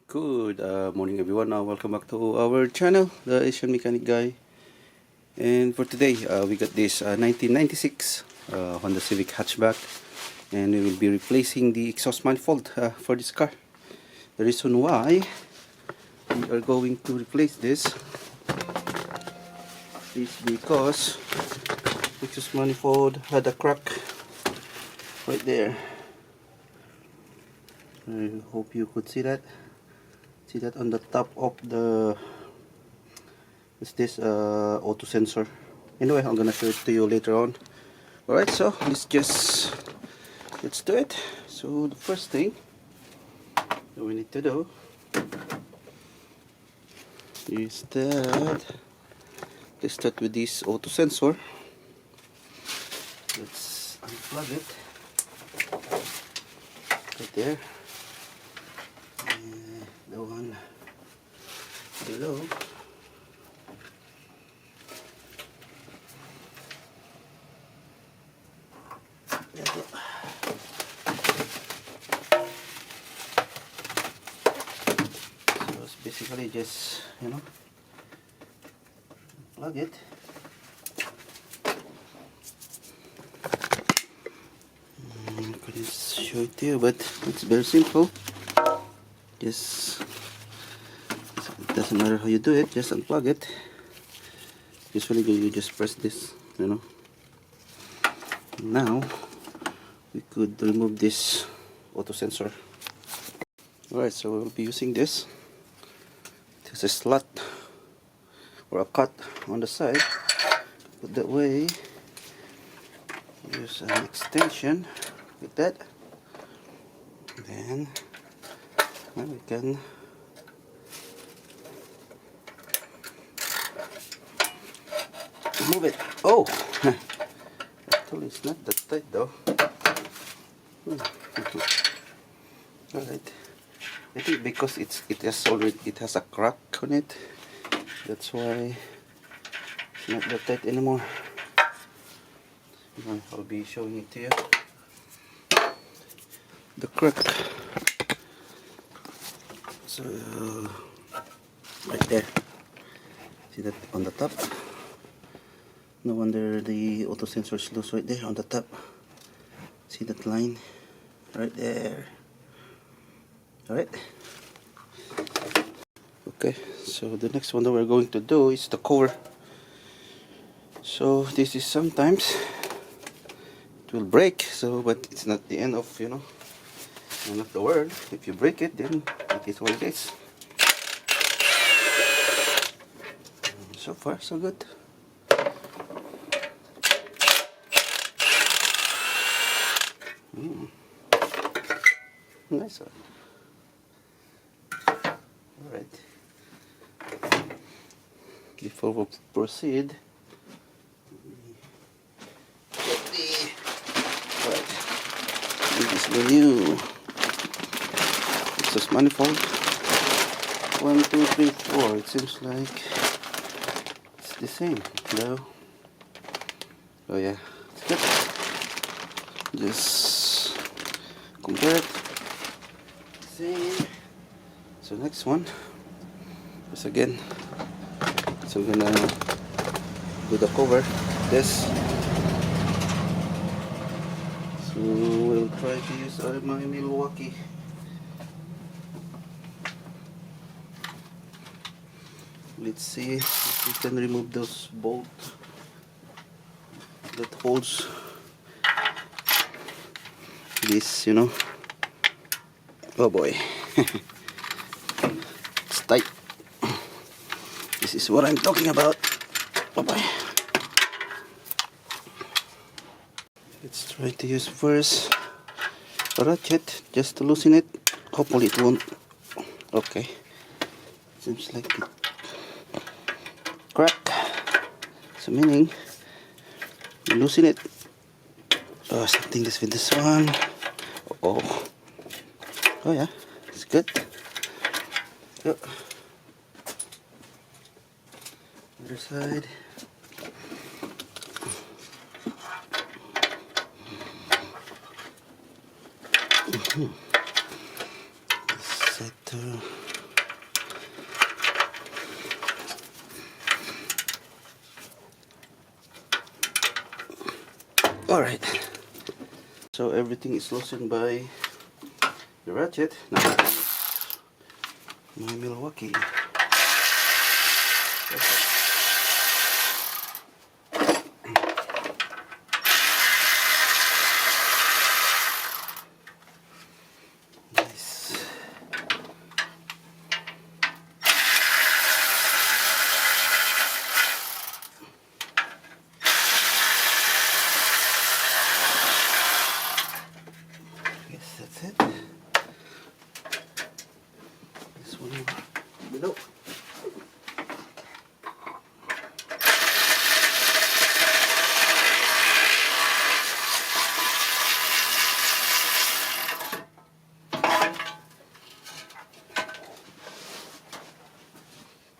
Good morning everyone. Welcome back to our channel, the Asian Mechanic Guy. And for today we got this 1996 Honda Civic hatchback, and we will be replacing the exhaust manifold for this car. The reason why we are going to replace this is because the exhaust manifold had a crack right there. I hope you could see that. See that on the top of the auto sensor. Anyway, I'm gonna show it to you later on. Alright, so let's do it. So the first thing that we need to do is that let's start with this auto sensor. Let's unplug it right there. The one below. There we go. So it's basically just, plug it. I couldn't show it to you, but it's very simple. Just it doesn't matter how you do it, just unplug it. Usually you just press this, Now we could remove this auto sensor. Alright, so we'll be using this. There's a slot or a cut on the side, but that way use an extension with that, then we can move it. Oh, actually it's not that tight though. Alright, I think because it has a crack on it, that's why it's not that tight anymore. I'll be showing it to you. The crack. So right there, see that on the top? No wonder the auto sensor is loose right there on the top. See that line right there. Alright, okay, so the next one that we're going to do is the cover. So this is sometimes it will break, so but it's not the end of end of the world. If you break it, then it is what it is. So far so good. Nice one. Alright, before we proceed, this is the new exhaust manifold. 1, 2, 3, 4. It seems like it's the same though. Oh yeah, it's good. Just compare it. Same. So next one is again. So we're gonna do the cover. This. So we'll try to use my Milwaukee. Let's see if we can remove those bolts that holds this, Oh boy. It's tight. This is what I'm talking about. Oh boy. Let's try to use first a ratchet just to loosen it. Hopefully it won't. Okay. Seems like it crack. So meaning you loosen it. Oh, something is with this one. Oh yeah, it's good. Go. Other side. Set to Alright, so everything is loosened by the ratchet. Now I use my Milwaukee. Nice. Yes, that's it. This one below.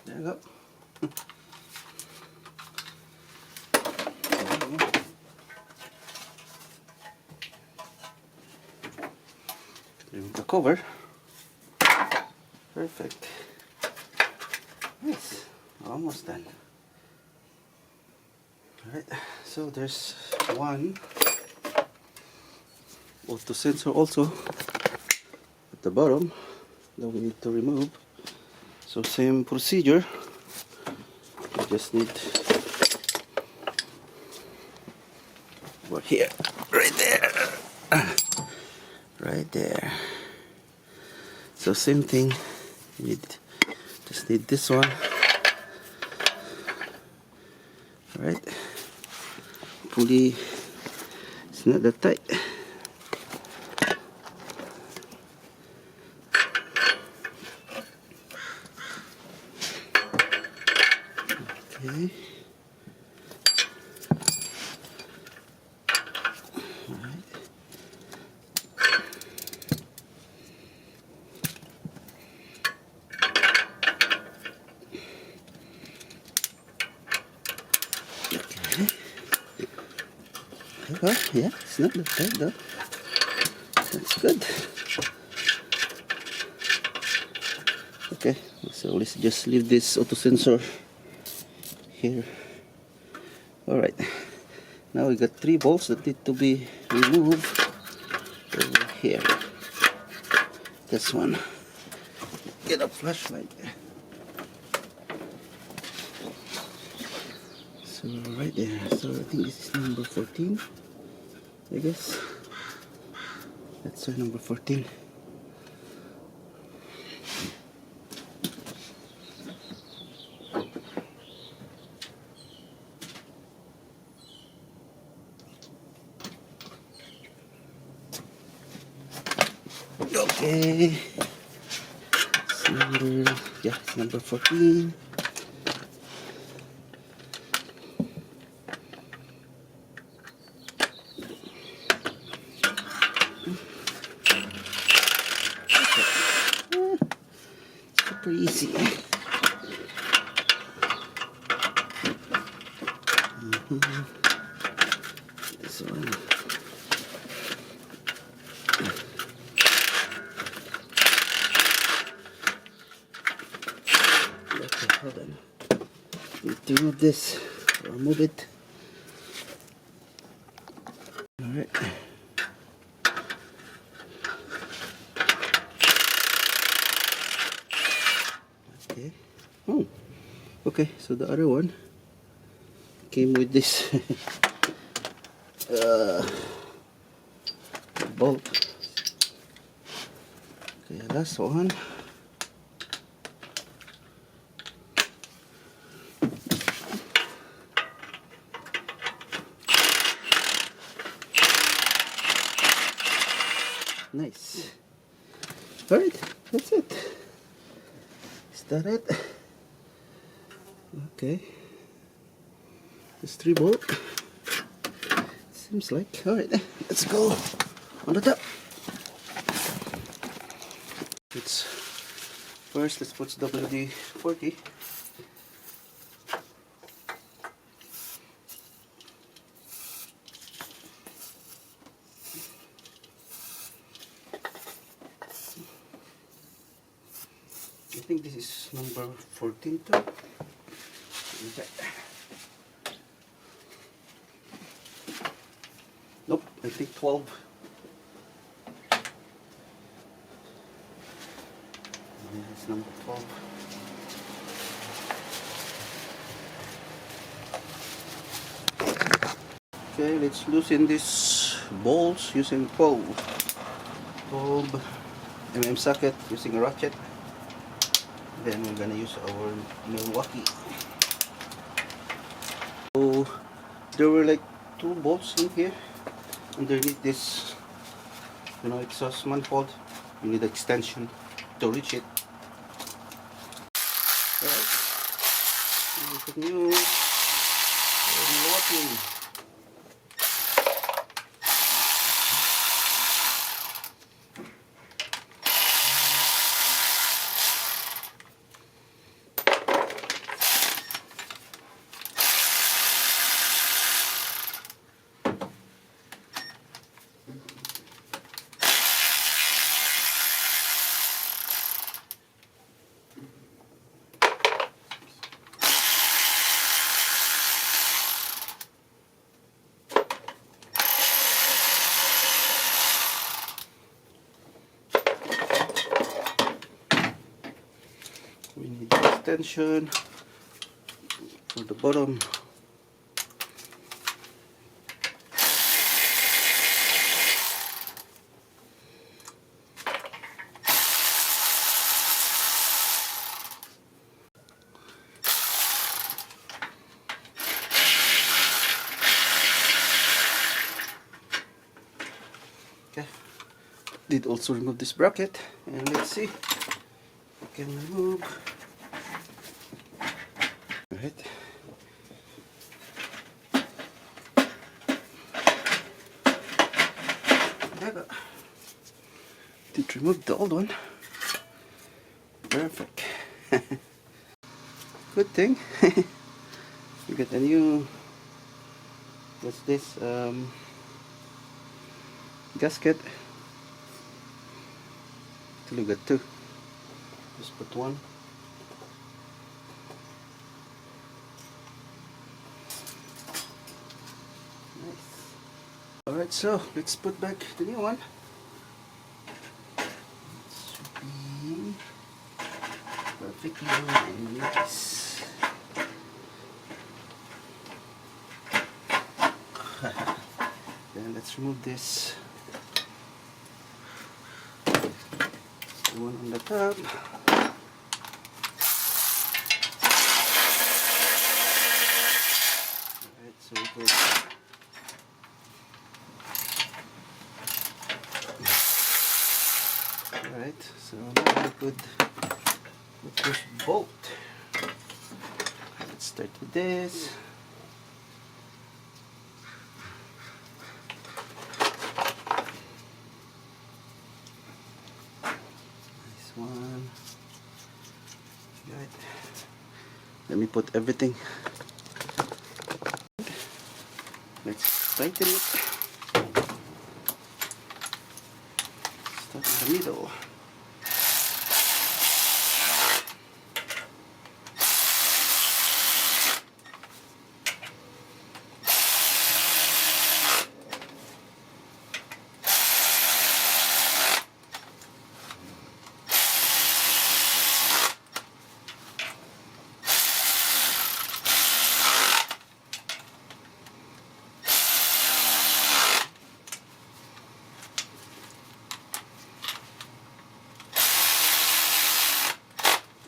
There you go. Remove the cover. Perfect. Nice. Almost done. Alright, so there's one auto sensor also at the bottom that we need to remove. So same procedure. We just need over here, right there, right there. So same thing. You just need this one. Alright. Hopefully it's not that tight. Okay. Alright. Oh, yeah, it's not that tight though. That's good. Okay, so let's just leave this auto sensor here. Alright, now we got 3 bolts that need to be removed over here. This one. Get a flashlight. So right there. So I think this is number 14. I guess that's number 14. Okay, it's number, yeah, it's number 14. Super easy. This one. Okay, hold on. Need to move this. I'll move it. Alright. Okay. Oh. Okay, so the other one came with this bolt. Okay, last one. Nice. Alright, that's it. Is that it? Okay. There's 3 bolts. Seems like. Alright, let's go on the top. First, let's put WD-40. I think this is number 14 too. Okay. I think 12. It's number 12. Okay, let's loosen these bolts using 12 socket using a ratchet. Then we're gonna use our Milwaukee. So there were like 2 bolts in here underneath this, exhaust manifold. You need extension to reach it. Alright, the new Milwaukee. We need extension for the bottom. Okay, did also remove this bracket, and let's see if we can remove. Right. Did remove the old one. Perfect. Good thing. We got a new, what's this, gasket. Actually we got 2. Just put 1. Nice. Alright, so let's put back the new one. Perfectly nice. Then let's remove this one on the top. Alright, so we put alright, so now we put the push bolt. Let's start with this. Nice one. Good. Let me put everything. Let's tighten it. Start in the middle.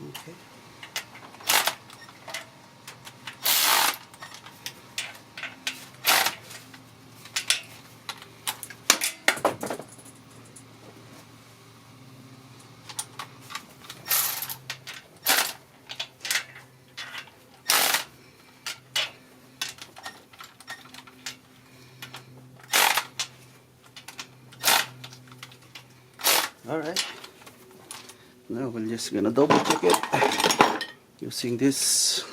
Okay. Alright, now we're just gonna double check it using this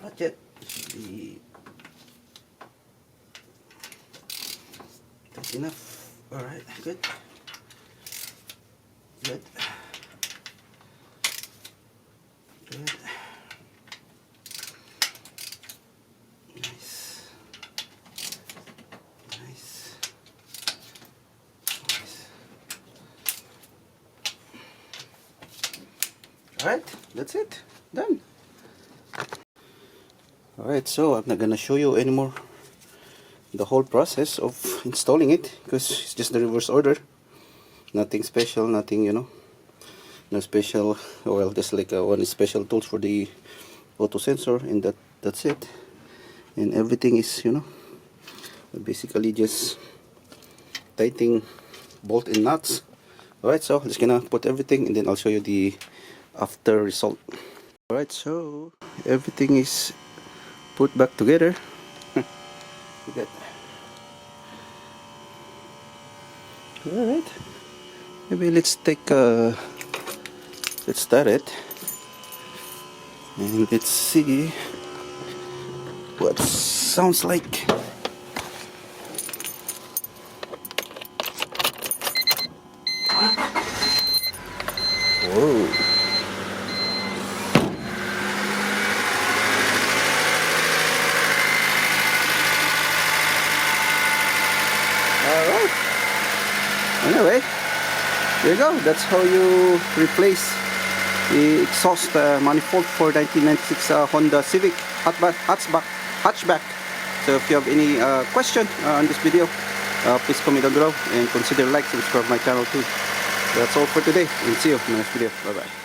ratchet. Be tight enough. Alright, good. Good. Good. Alright, that's it. Done. Alright, so I'm not gonna show you anymore the whole process of installing it because it's just the reverse order. Nothing special, nothing, no special, well, just like one special tools for the auto sensor, and that's it. And everything is, basically just tightening bolt and nuts. Alright, so just gonna put everything and then I'll show you the after result. Alright, so everything is put back together. Look at. Alright, maybe let's start it and let's see what sounds like. Whoa. Alright. Anyway, there you go. That's how you replace the exhaust manifold for 1996 Honda Civic hatchback. So if you have any question on this video, please comment down below and consider like, subscribe my channel too. That's all for today, and see you in the next video. Bye bye.